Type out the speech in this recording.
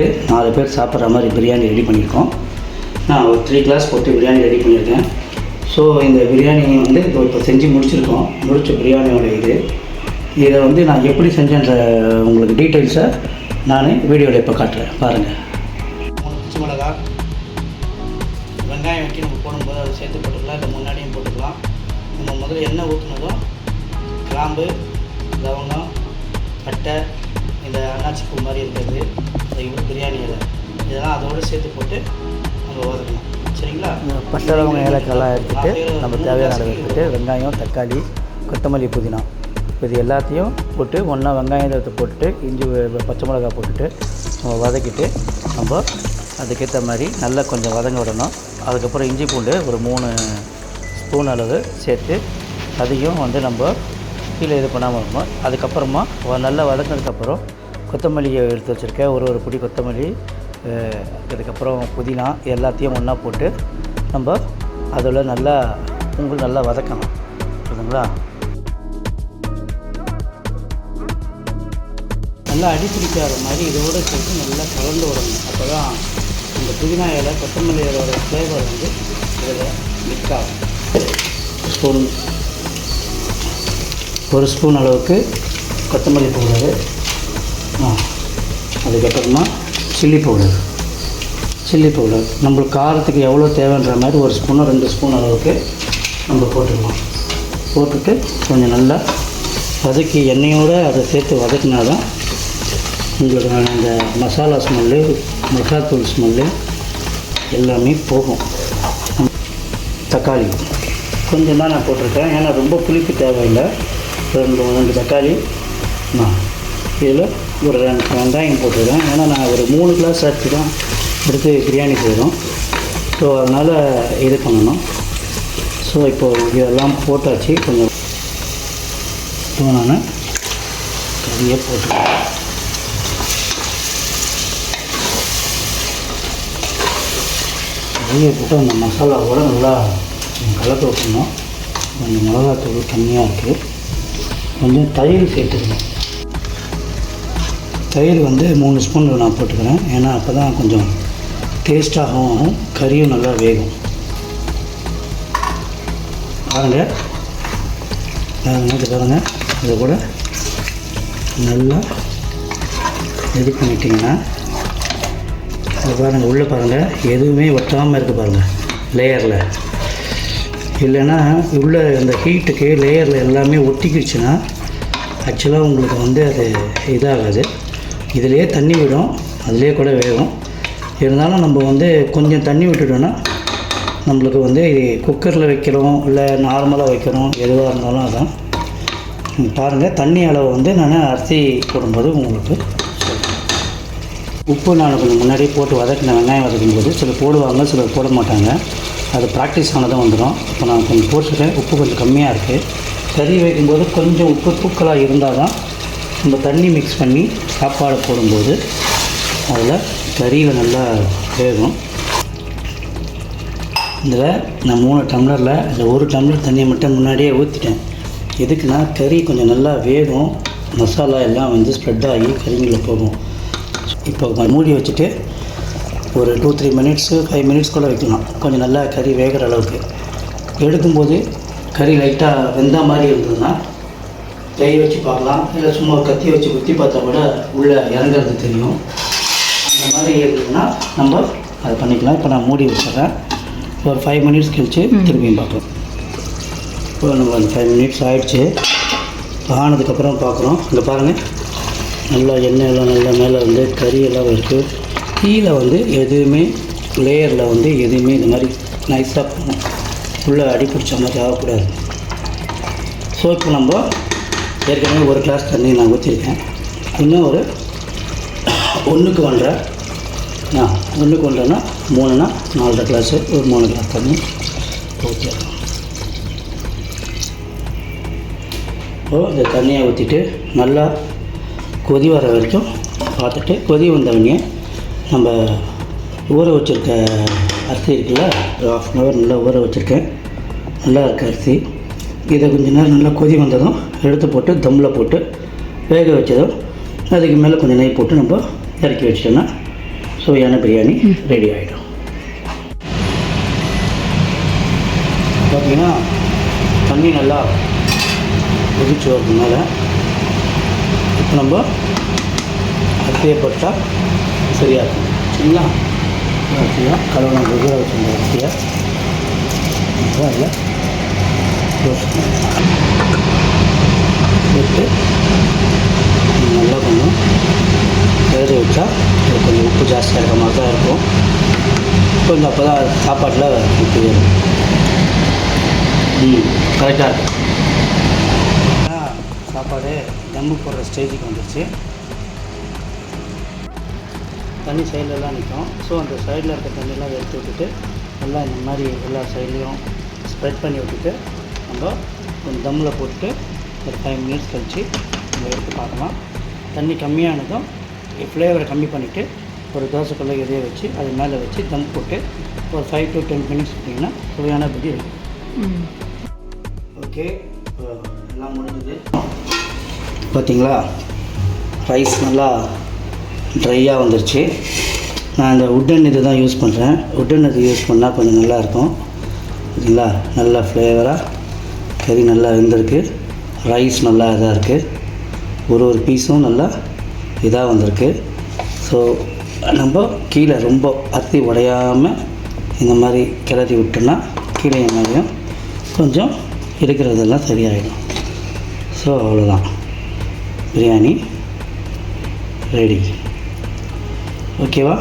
4 பேர் சாப்பிட்ற மாதிரி பிரியாணி ரெடி பண்ணியிருக்கோம். நான் ஒரு 3 கிளாஸ் போட்டு பிரியாணி ரெடி பண்ணியிருக்கேன். ஸோ இந்த பிரியாணி வந்து இப்போ செஞ்சு முடிச்சிருக்கோம். முடித்த பிரியாணியோட இதை வந்து நான் எப்படி செஞ்சேன்ற உங்களுக்கு டீட்டெயில்ஸை நான் வீடியோவில் இப்போ காட்டுறேன் பாருங்கள். 3 பச்சை மிளகா, வெங்காயம் வெட்டி நம்ம போடும்போது அதை சேர்த்து போட்டுக்கலாம், இல்லை முன்னாடியும் போட்டுக்கலாம். நம்ம முதல்ல எண்ணெய் ஊற்றுனதும் கிராம்பு, லவங்கம், பட்டை, இந்த அன்னாச்சி பூ மாதிரி இருக்கிறது, இந்த பிரியாணி இலை, இதெல்லாம் அதோடு சேர்த்து போட்டு நம்ம வதக்கணும். சரிங்களா? பட்டை, லவங்கம், ஏலக்காயெல்லாம் எடுத்துகிட்டு நம்ம தேவையான அளவு எடுத்துகிட்டு வெங்காயம், தக்காளி, கொத்தமல்லி, புதினா இது எல்லாத்தையும் போட்டு ஒன்றா வெங்காயத்தை போட்டுட்டு இஞ்சி பச்சை மிளகாய் போட்டுட்டு நம்ம வதக்கிட்டு நம்ம அதுக்கேற்ற மாதிரி நல்லா கொஞ்சம் வதங்க விடணும். அதுக்கப்புறம் இஞ்சி பூண்டு ஒரு 3 ஸ்பூன் அளவு சேர்த்து அதையும் வந்து நம்ம கீழே இது பண்ணாமல் இருக்கணும். அதுக்கப்புறமா நல்லா வதங்கினதுக்கப்புறம் கொத்தமல்லியை எடுத்து வச்சுருக்கேன், ஒரு பிடி கொத்தமல்லி, அதுக்கப்புறம் புதினா எல்லாத்தையும் ஒன்றா போட்டு நம்ம அதில் நல்லா நல்லா வதக்கணும். புரியுதுங்களா? நல்லா அடிப்பிடிக்காத மாதிரி இதோடு சேர்த்து நல்லா கலந்து விடணும். அப்போ தான் இந்த புதினா இலை, கொத்தமல்லி இலையோட ஃப்ளேவர் வந்து இதில் மிக்ஸ் ஆகும். ஒரு ஸ்பூன் அளவுக்கு கொத்தமல்லி பவுடரு, அதுக்கப்புறமா சில்லி பவுடர் நம்மளுக்கு காரத்துக்கு எவ்வளோ தேவைன்ற மாதிரி 1 ஸ்பூனோ 2 ஸ்பூன் அளவுக்கு நம்ம போட்டுக்கலாம். போட்டுட்டு கொஞ்சம் நல்லா வதக்கி எண்ணெயோடு அதை சேர்த்து வதக்கினா தான் உங்களுக்கு இந்த மசாலா ஸ்மெல்லு, மிளகாத்தூள் ஸ்மெல்லு எல்லாமே போகும். தக்காளி கொஞ்சம் தான் நான் போட்டிருக்கேன், ஏன்னா ரொம்ப புளிப்பு தேவையில்லை. 2 தக்காளி, இதில் ஒரு 2 வெங்காயம் போட்டுருக்கேன். ஏன்னா நான் ஒரு 3 கிளாஸ் அரிசி தான் எடுத்து பிரியாணி செய்கிறோம். ஸோ அதனால் இது பண்ணணும். ஸோ இப்போது இதெல்லாம் போட்டாச்சு. கொஞ்சம் நான் கறியை போட்டுருக்கேன். கறியை போட்டு அந்த மசாலாவோட நல்லா கலக்க வைக்கணும். கொஞ்சம் மிளகாத்தூள் கம்மியாக இருக்குது. கொஞ்சம் தயிர் சேர்த்துக்கணும். தயிர் வந்து 3 ஸ்பூன் நான் போட்டுக்கிறேன், ஏன்னா அப்போ தான் கொஞ்சம் டேஸ்ட்டாகவும் கறியும் நல்லா வேகும். பாருங்கள், இதை கூட நல்லா இது பண்ணிட்டிங்கன்னா அது பாருங்கள், உள்ளே பாருங்கள் எதுவுமே ஒட்டாமல் இருக்குது பாருங்கள் லேயரில். இல்லைன்னா உள்ளே அந்த ஹீட்டுக்கு லேயரில் எல்லாமே ஒட்டிக்கிடுச்சுன்னா ஆக்சுவலாக உங்களுக்கு வந்து அது இதாகாது. இதிலே தண்ணி விடும், அதிலே கூட வேகும். இருந்தாலும் நம்ம வந்து கொஞ்சம் தண்ணி விட்டுட்டோன்னா நம்மளுக்கு வந்து குக்கரில் வைக்கிறோம் இல்லை நார்மலாக வைக்கிறோம், எதுவாக இருந்தாலும் அதான். பாருங்கள், தண்ணி அளவு வந்து நான் அரிசி போடும்போது உங்களுக்கு உப்பு நான் கொஞ்சம் முன்னாடியே போட்டு வதக்கின வெங்காயம் வதக்கும்போது சிலர் போடுவாங்க, சிலர் போட மாட்டாங்க. அது ப்ராக்டிஸ் ஆனதான் வந்துடும். இப்போ நான் கொஞ்சம் போட்டுருக்கேன், உப்பு கொஞ்சம் கம்மியாக இருக்குது. கறி வைக்கும்போது கொஞ்சம் உப்பு தூக்கலாக இருந்தால் தான் நம்ம தண்ணி மிக்ஸ் பண்ணி சாப்பாடு போடும்போது அதில் கறியில் நல்லா வேகும். இதில் நான் 3 டம்ளரில் இந்த 1 டம்ளர் தண்ணியை மட்டும் முன்னாடியே ஊற்றிட்டேன். எதுக்குன்னா கறி கொஞ்சம் நல்லா வேகும், மசாலா எல்லாம் வந்து ஸ்ப்ரெட் ஆகி கறிங்களில் போகும். இப்போ மூடி வச்சுட்டு ஒரு 2-3 மினிட்ஸு 5 மினிட்ஸ் கூட வைக்கலாம். கொஞ்சம் நல்லா கறி வேகிற அளவுக்கு. எடுக்கும்போது கறி லைட்டாக வெந்த மாதிரி இருந்ததுன்னா கை வச்சு பார்க்கலாம், இல்லை சும்மா கத்தி வச்சு குத்தி பார்த்தா கூட உள்ளே இறங்குறது தெரியும். அந்த மாதிரி இருந்ததுன்னா நம்ம அதை பண்ணிக்கலாம். இப்போ நான் மூடி வச்சிட்றேன். ஒரு 5 மினிட்ஸ் கழிச்சு திரும்பியும் பார்க்கலாம். இப்போ நம்ம அந்த 5 மினிட்ஸ் ஆகிடுச்சு. ஆனதுக்கப்புறம் பார்க்குறோம். இங்கே பாருங்கள், நல்லா எண்ணெய் எல்லாம் நல்லா மேலே வந்து கறி எல்லாம் இருக்குது. கீழே வந்து எதுவுமே லேயரில் வந்து எதுவுமே இந்த மாதிரி நைஸாக போகணும், உள்ளே அடி பிடிச்ச மாதிரி ஆகக்கூடாது. ஸோ இப்போ நம்ம ஏற்கனவே 1 கிளாஸ் தண்ணி நான் ஊற்றிருக்கேன். இன்னும் ஒரு 1க்கு 1.5 1க்கு 1.5னா 3னா 4.5 கிளாஸு, ஒரு 3 கிளாஸ் தண்ணி ஊற்றிடலாம். இப்போது இந்த தண்ணியை ஊற்றிட்டு நல்லா கொதி வர வரைக்கும் பார்த்துட்டு, கொதி வந்தவொடனே நம்ம ஊற வச்சுருக்க அரிசி இருக்குல்ல, ஒரு 1/2 அன் ஹவர் நல்லா ஊற வச்சுருக்கேன். நல்லா இருக்குது அரிசி. இதை கொஞ்சம் நேரம் நல்லா கொதி வந்ததும் எடுத்து போட்டு தம்மில் போட்டு வேக வச்சதும் அதுக்கு மேலே கொஞ்சம் நெய் போட்டு நம்ம இறக்கி வச்சிட்டோன்னா சுவையான பிரியாணி ரெடி ஆகிடும். பார்த்தீங்கன்னா தண்ணி நல்லா கொதிச்சு வரதுனால இப்போ நம்ம அரிசியை போட்டால் சரியாக இருக்கும். சரிங்களா? அரிசியாக கலவரம் குதிரை வச்சுருந்த அரிசியை அதில் போட்டு நல்லா கொஞ்சம் கிளறி வச்சா அது கொஞ்சம் உப்பு ஜாஸ்தியாக இருக்கிற மாதிரி தான் இருக்கும். கொஞ்சம் அப்போ தான் சாப்பாட்டில் உப்பு வேணும். கரெக்டாக இருக்கும். சாப்பாடு தம்மு போடுற ஸ்டேஜுக்கு வந்துடுச்சு. தண்ணி சைட்லலாம் நிற்கும். ஸோ அந்த சைடில் இருக்க தண்ணியெலாம் எடுத்து விட்டுட்டு நல்லா இந்த மாதிரி எல்லா சைட்லேயும் ஸ்ப்ரெட் பண்ணி விட்டுட்டு நம்ம கொஞ்சம் தம்மில் போட்டுட்டு ஒரு 5 மினிட்ஸ் கழித்து நம்ம எடுத்து பார்க்கலாம். தண்ணி கம்மியானதும் ஃப்ளேவரை கம்மி பண்ணிவிட்டு ஒரு தோசைக்குள்ளே எதையை வச்சு அது மேலே வச்சு தம் போட்டு ஒரு 5 to 10 மினிட்ஸ் விட்டிங்கன்னா சுவையான பஜ்ஜி இருக்கும். ஓகே, எல்லாம் முடிஞ்சது. பார்த்தீங்களா, ரைஸ் நல்லா ட்ரையாக வந்துருச்சு. நான் இந்த உட்டன் இது தான் யூஸ் பண்ணுறேன். உட்டன் இது யூஸ் பண்ணால் கொஞ்சம் நல்லாயிருக்கும். சரிங்களா? நல்லா ஃப்ளேவராக கறி நல்லா வெந்திருக்கு. ரைஸ் நல்லா இதாக இருக்குது. ஒரு பீஸும் நல்லா இதாக வந்திருக்கு. ஸோ நம்ம கீழே ரொம்ப அரிசி உடையாமல் இந்த மாதிரி கிளறி விட்டோன்னா கீழே மாதிரியும் கொஞ்சம் இருக்கிறதெல்லாம் சரியாயிடும். ஸோ அவ்வளோதான், பிரியாணி ரெடி. ஓகேவா?